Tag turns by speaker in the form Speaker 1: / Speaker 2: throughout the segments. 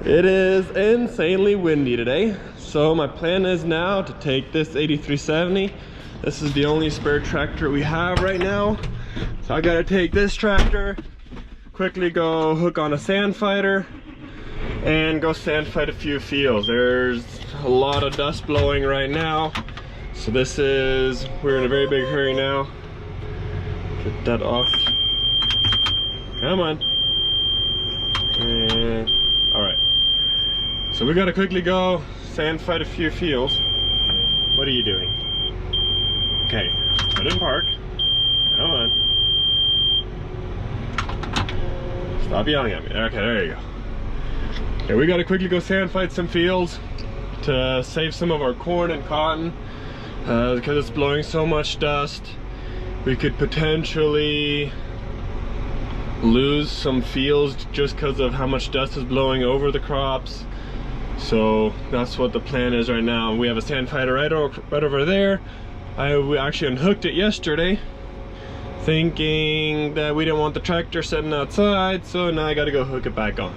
Speaker 1: It is insanely windy today, so my plan is now to take this 8370. This is the only spare tractor we have right now, so I gotta take this tractor, quickly go hook on a sand fighter and go sand fight a few fields. There's a lot of dust blowing right now, so we're in a very big hurry now. Get that off. Come on. And all right, so we gotta quickly go sand fight a few fields. What are you doing? Okay, put in park. Come on. Stop yelling at me. Okay, there you go. Okay, we gotta quickly go sand fight some fields to save some of our corn and cotton, because it's blowing so much dust. We could potentially lose some fields just because of how much dust is blowing over the crops. So that's what the plan is right now. We have a sand fighter right over there. We actually unhooked it yesterday, thinking that we didn't want the tractor sitting outside, so now I gotta go hook it back on.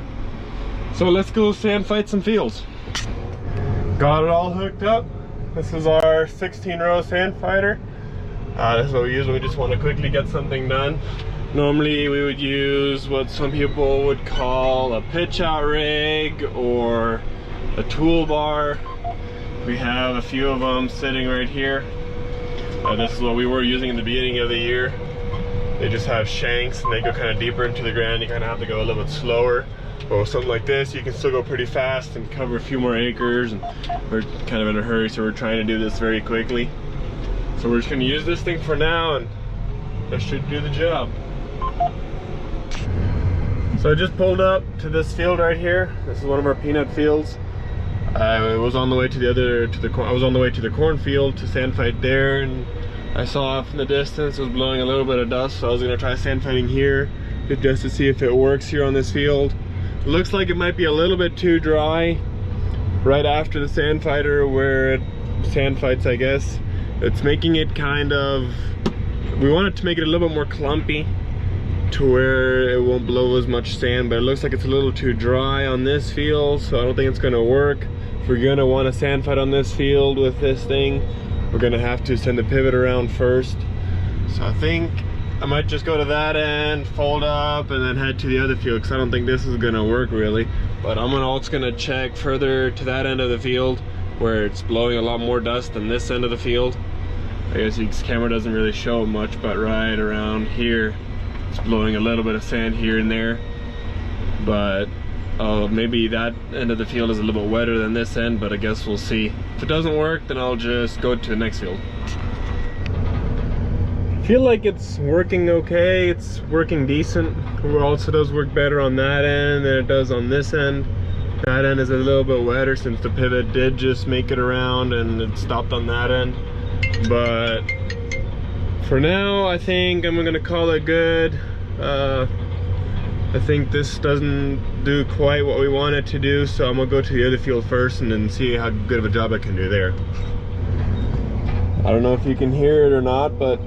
Speaker 1: So let's go sand fight some fields. Got it all hooked up. This is our 16-row sand fighter. This is what we use when we just want to quickly get something done. Normally we would use what some people would call a pitch out rig or a toolbar. We have a few of them sitting right here. This is what we were using in the beginning of the year. They just have shanks and they go kind of deeper into the ground. You kind of have to go a little bit slower. But with something like this, you can still go pretty fast and cover a few more acres. And we're kind of in a hurry, so we're trying to do this very quickly. So we're just going to use this thing for now, and that should do the job. So I just pulled up to this field right here. This is one of our peanut fields. I was on the way to the cornfield to sand fight there, and I saw off in the distance it was blowing a little bit of dust, so I was gonna try sand fighting here just to see if it works here on this field. It looks like it might be a little bit too dry right after the sand fighter where it sand fights, I guess. It's making it we want it to make it a little bit more clumpy to where it won't blow as much sand, but it looks like it's a little too dry on this field, so I don't think it's gonna work. If we're gonna want to sand fight on this field with this thing, we're gonna have to send the pivot around first. So I think I might just go to that end, fold up, and then head to the other field, because I don't think this is gonna work really. But I'm also gonna check further to that end of the field where it's blowing a lot more dust than this end of the field. I guess this camera doesn't really show much, but right around here it's blowing a little bit of sand here and there. But maybe that end of the field is a little bit wetter than this end, but I guess we'll see. If it doesn't work, then I'll just go to the next field. I feel like it's working okay. It's working decent. It also does work better on that end than it does on this end. That end is a little bit wetter since the pivot did just make it around and it stopped on that end. But for now, I think I'm gonna call it good. I think this doesn't do quite what we want it to do, so I'm gonna go to the other field first and then see how good of a job I can do there. I don't know if you can hear it or not, but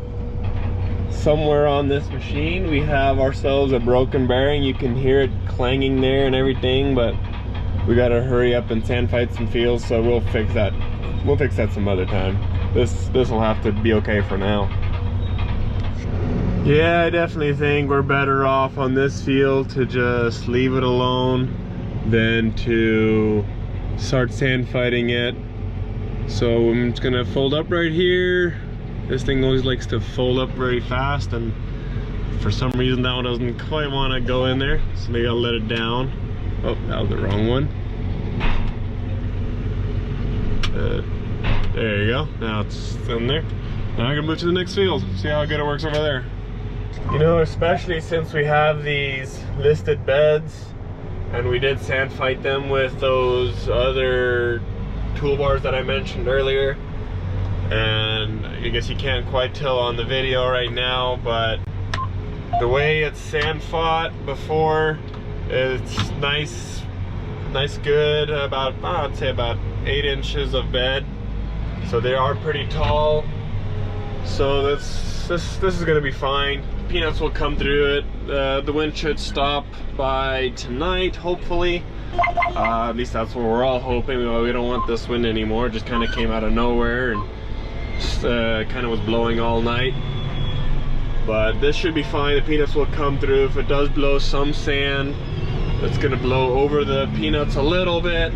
Speaker 1: somewhere on this machine we have ourselves a broken bearing. You can hear it clanging there and everything, but we gotta hurry up and sand fight some fields, so we'll fix that. We'll fix that some other time. This will have to be okay for now. Yeah, I definitely think we're better off on this field to just leave it alone than to start sand fighting it. So I'm just gonna fold up right here. This thing always likes to fold up very fast, and for some reason that one doesn't quite want to go in there, so maybe I'll let it down. Oh, that was the wrong one. There you go. Now it's in there. Now I'm gonna move to the next field, see how good it works over there. You know, especially since we have these listed beds and we did sand fight them with those other toolbars that I mentioned earlier, and I guess you can't quite tell on the video right now, but the way it's sand fought before, it's nice good, about I'd say about 8 inches of bed, so they are pretty tall. So this is gonna be fine. Peanuts will come through it. The wind should stop by tonight, hopefully. At least that's what we're all hoping. We don't want this wind anymore. It just kind of came out of nowhere and just kind of was blowing all night. But this should be fine. The peanuts will come through. If it does blow some sand, it's going to blow over the peanuts a little bit,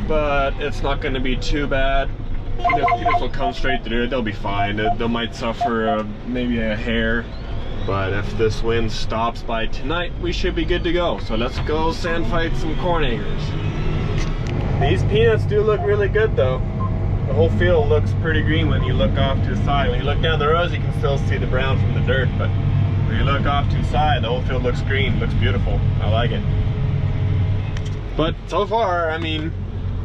Speaker 1: but it's not going to be too bad. Peanuts will come straight through it. They'll be fine. They might suffer maybe a hair, but if this wind stops by tonight, we should be good to go. So let's go sand fight some corn acres. These peanuts do look really good though. The whole field looks pretty green when you look off to the side. When you look down the rows, you can still see the brown from the dirt, but when you look off to the side, the whole field looks green. Looks beautiful. I like it. But so far, I mean,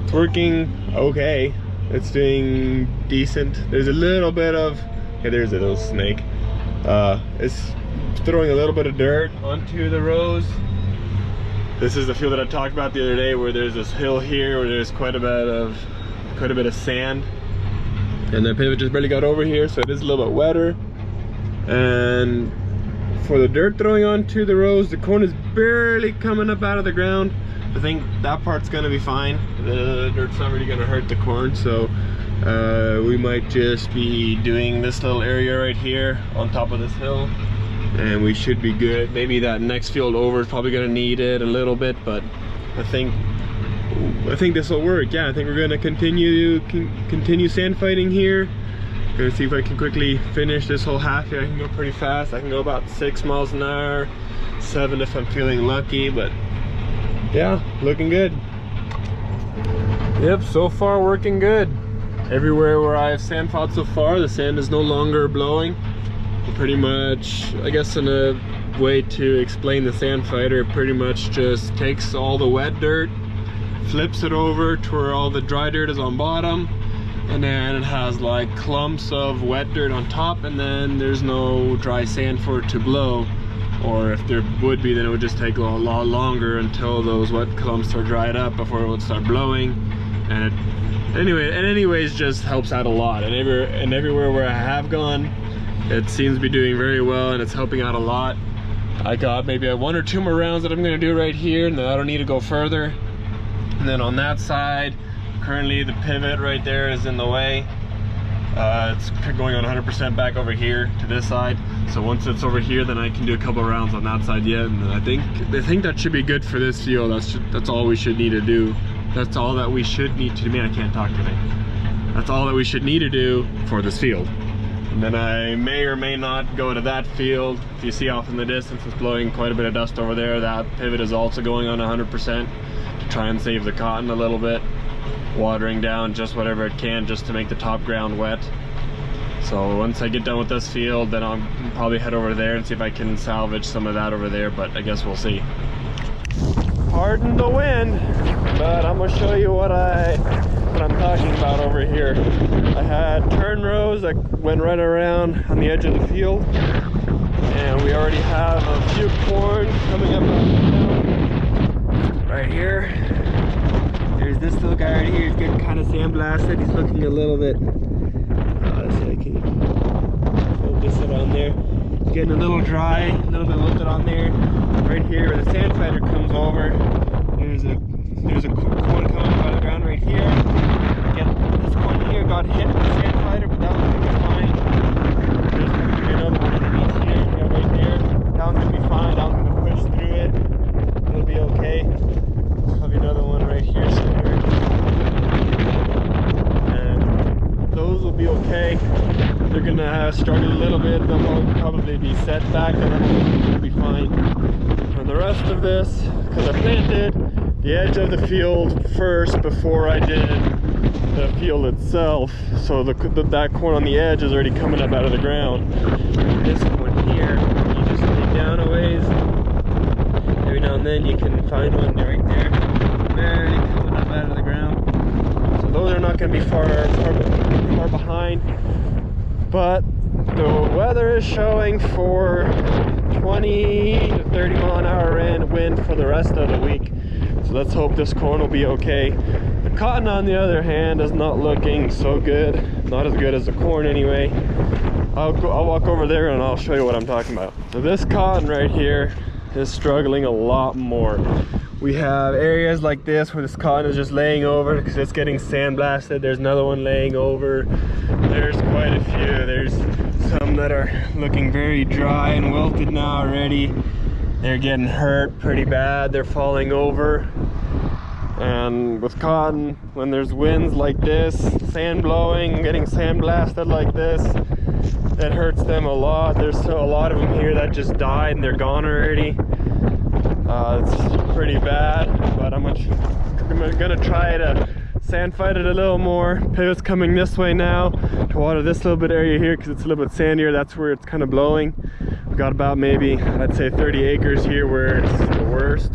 Speaker 1: it's working okay. It's doing decent. There's a little bit of, yeah, there's a little snake. It's throwing a little bit of dirt onto the rows. This is the field that I talked about the other day, where there's this hill here where there's quite a bit of sand, and the pivot just barely got over here, so it is a little bit wetter. And for the dirt throwing onto the rows, the corn is barely coming up out of the ground. I think that part's gonna be fine. The dirt's not really gonna hurt the corn, so we might just be doing this little area right here on top of this hill, and we should be good. Maybe that next field over is probably gonna need it a little bit, but I think this will work. Yeah, I think we're gonna continue sand fighting here. Gonna see if I can quickly finish this whole half here. I can go pretty fast. I can go about 6 miles an hour, 7 if I'm feeling lucky, but yeah, looking good. Yep, so far working good. Everywhere where I've sand fought so far, the sand is no longer blowing. Pretty much, I guess in a way to explain the sand fighter, it pretty much just takes all the wet dirt, flips it over to where all the dry dirt is on bottom, and then it has like clumps of wet dirt on top, and then there's no dry sand for it to blow. Or if there would be, then it would just take a lot longer until those wet clumps are dried up before it would start blowing. And anyways, just helps out a lot. And everywhere where I have gone, it seems to be doing very well, and it's helping out a lot. I got maybe 1 or 2 more rounds that I'm going to do right here, and then I don't need to go further. And then on that side, currently the pivot right there is in the way. It's going on 100% back over here to this side. So once it's over here, then I can do a couple rounds on that side yet. And I think that should be good for this field. That's all we should need to do. That's all that we should need to do. Man, I can't talk today. That's all that we should need to do for this field. And then I may or may not go to that field. If you see off in the distance, it's blowing quite a bit of dust over there. That pivot is also going on 100% to try and save the cotton a little bit. Watering down just whatever it can just to make the top ground wet. So once I get done with this field, then I'll probably head over there and see if I can salvage some of that over there, but I guess we'll see. Pardon the wind, but I'm gonna show you what I'm talking about over here. I had turn rows that went right around on the edge of the field, and we already have a few corn coming up right here. There's this little guy right here. He's getting kind of sandblasted. He's looking a little bit. Let's see, I can focus it on there. He's getting a little dry, a little bit wilted on there. Right here, where the sand fighter comes over, there's a corn coming out of the ground right here. Again, this corn here got hit with the sand fighter, but that one's gonna be fine. There's another one underneath here, right there. That one's gonna be fine. That one's gonna push through it. It'll be okay. Have another one right here somewhere, and those will be okay. They're gonna struggle a little bit. They'll probably be set back, and then they'll be fine. And the rest of this, because I planted the edge of the field first before I did the field itself, so that corn on the edge is already coming up out of the ground. This one here, you just dig down a ways. Every now and then you can find one right there, barely coming up out of the ground. So those are not going to be far behind, but the weather is showing for 20 to 30 mile an hour wind for the rest of the week. So let's hope this corn will be okay. The cotton, on the other hand, is not looking so good. Not as good as the corn anyway. I'll walk over there and I'll show you what I'm talking about. So this cotton right here is struggling a lot more. We have areas like this where this cotton is just laying over because it's getting sandblasted. There's another one laying over. There's quite a few. There's some that are looking very dry and wilted now already. They're getting hurt pretty bad. They're falling over. And with cotton, when there's winds like this, sand blowing, getting sandblasted like this, it hurts them a lot. There's a lot of them here that just died and they're gone already. It's pretty bad, but I'm gonna try to sand fight it a little more. Pivot's coming this way now to water this little bit area here because it's a little bit sandier. That's where it's kind of blowing. We've got about maybe, I'd say 30 acres here where it's the worst.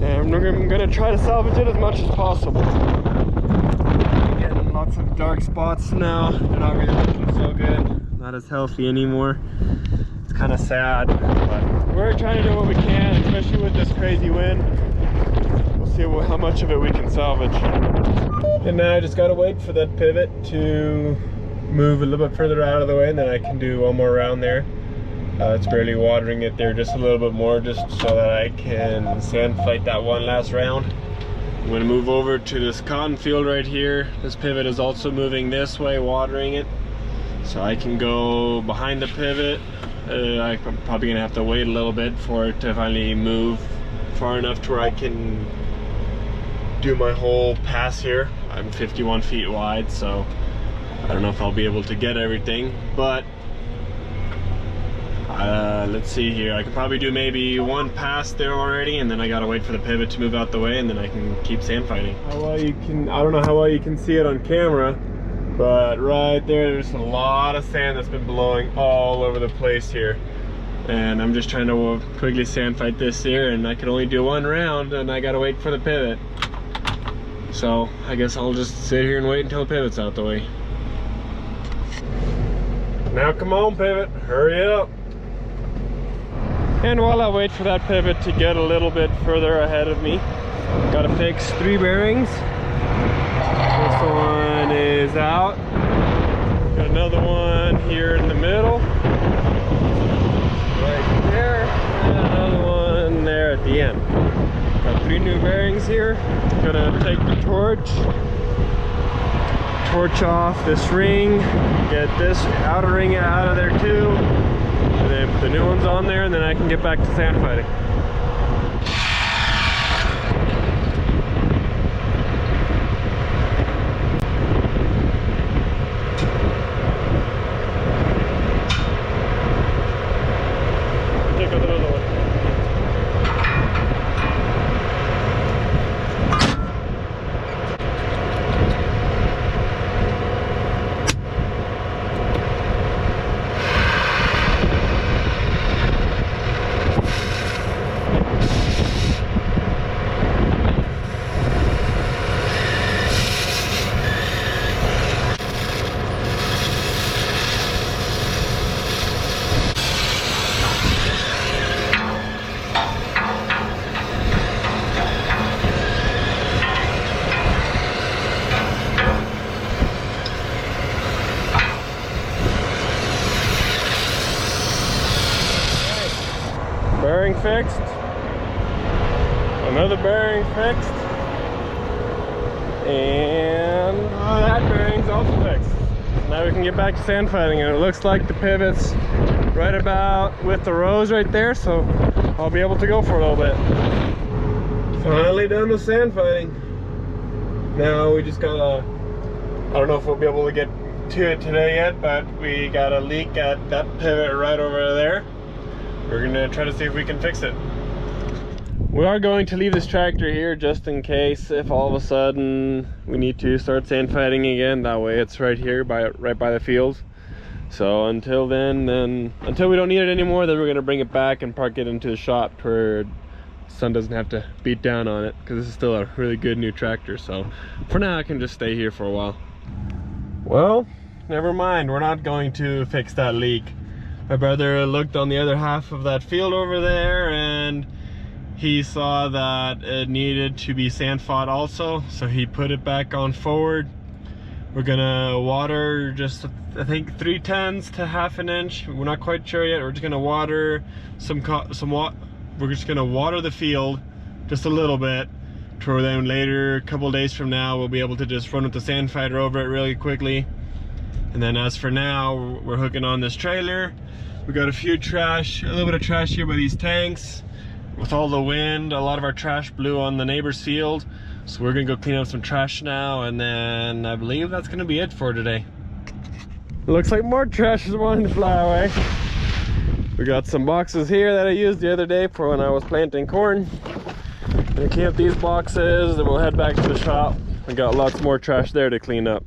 Speaker 1: And I'm gonna try to salvage it as much as possible. Getting lots of dark spots now. They're not really looking so good. Not as healthy anymore. It's kind of sad, but we're trying to do what we can, especially with this crazy wind. We'll see how much of it we can salvage. And now I just gotta wait for that pivot to move a little bit further out of the way, and then I can do one more round there. It's barely watering it there just a little bit more, just so that I can sand fight that one last round. I'm gonna move over to this cotton field right here. This pivot is also moving this way, watering it. So I can go behind the pivot. I'm probably gonna have to wait a little bit for it to finally move far enough to where I can do my whole pass here. I'm 51 feet wide, so I don't know if I'll be able to get everything, but let's see here. I could probably do maybe one pass there already, and then I gotta wait for the pivot to move out the way, and then I can keep sand fighting. How well you can, I don't know how well you can see it on camera, but right there's a lot of sand that's been blowing all over the place here. And I'm just trying to quickly sand fight this here, and I can only do one round, and I gotta wait for the pivot. So I guess I'll just sit here and wait until the pivot's out the way. Now come on, pivot, hurry up. And while I wait for that pivot to get a little bit further ahead of me, gotta fix 3 bearings. This one is out. Got another one here in the middle, right there, and another one there at the end. Got 3 new bearings here. Gonna take the torch off this ring, get this outer ring out of there too, and then put the new ones on there, and then I can get back to sand fighting. Take another one. Bearing fixed, another bearing fixed, and that bearing's also fixed. Now we can get back to sand fighting, and it looks like the pivot's right about with the rows right there, so I'll be able to go for a little bit. Finally done with sand fighting. Now we just gotta, I don't know if we'll be able to get to it today yet, but we got a leak at that pivot right over there. We're gonna try to see if we can fix it. We are going to leave this tractor here just in case if all of a sudden we need to start sand fighting again. That way it's right here right by the fields. So until then, until we don't need it anymore, then we're gonna bring it back and park it into the shop where the sun doesn't have to beat down on it, because this is still a really good new tractor. So for now I can just stay here for a while. Well, never mind, we're not going to fix that leak. My brother looked on the other half of that field over there, and he saw that it needed to be sand fought also, so he put it back on forward. We're gonna water just, I think, 3/10 to half an inch. We're not quite sure yet. We're just gonna water we're just gonna water the field just a little bit. To where then later, a couple days from now, we'll be able to just run with the sand fighter over it really quickly. And then as for now, we're hooking on this trailer. We got a little bit of trash here by these tanks. With all the wind, a lot of our trash blew on the neighbor's field. So we're gonna go clean up some trash now, and then I believe that's gonna be it for today. It looks like more trash is wanting to fly away. We got some boxes here that I used the other day for when I was planting corn. Gonna clean up these boxes, then we'll head back to the shop. We got lots more trash there to clean up.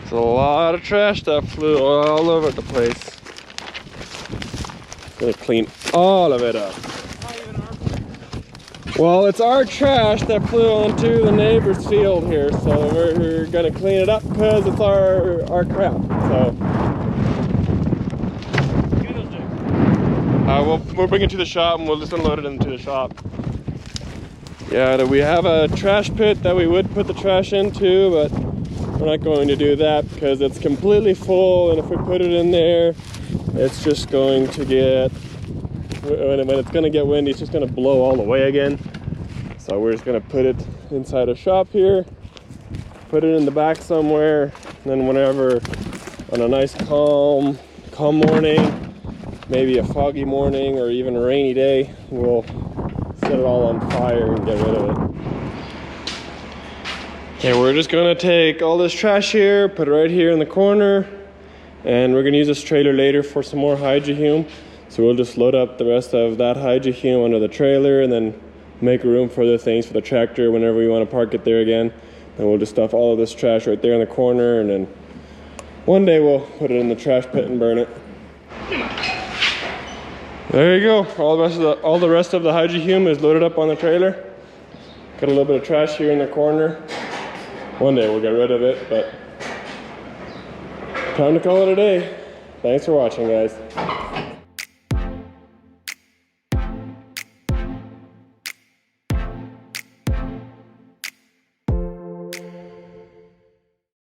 Speaker 1: It's a lot of trash that flew all over the place. Gonna clean all of it up. Well, it's our trash that flew onto the neighbor's field here, so we're gonna clean it up because it's our crap. So we'll bring it to the shop and we'll just unload it into the shop. Yeah, we have a trash pit that we would put the trash into, but we're not going to do that because it's completely full, and if we put it in there, it's just going to get, when it's going to get windy, it's just going to blow all the way again. So we're just going to put it inside a shop here, put it in the back somewhere, and then whenever, on a nice calm morning, maybe a foggy morning or even a rainy day, we'll set it all on fire and get rid of it. Okay, we're just gonna take all this trash here, put it right here in the corner, and we're gonna use this trailer later for some more Hydrohume. So we'll just load up the rest of that Hydrohume under the trailer and then make room for the things for the tractor whenever we want to park it there again. Then we'll just stuff all of this trash right there in the corner, and then one day we'll put it in the trash pit and burn it. There you go. All the rest of the Hydrohume is loaded up on the trailer. Got a little bit of trash here in the corner. One day we'll get rid of it, but time to call it a day. Thanks for watching, guys.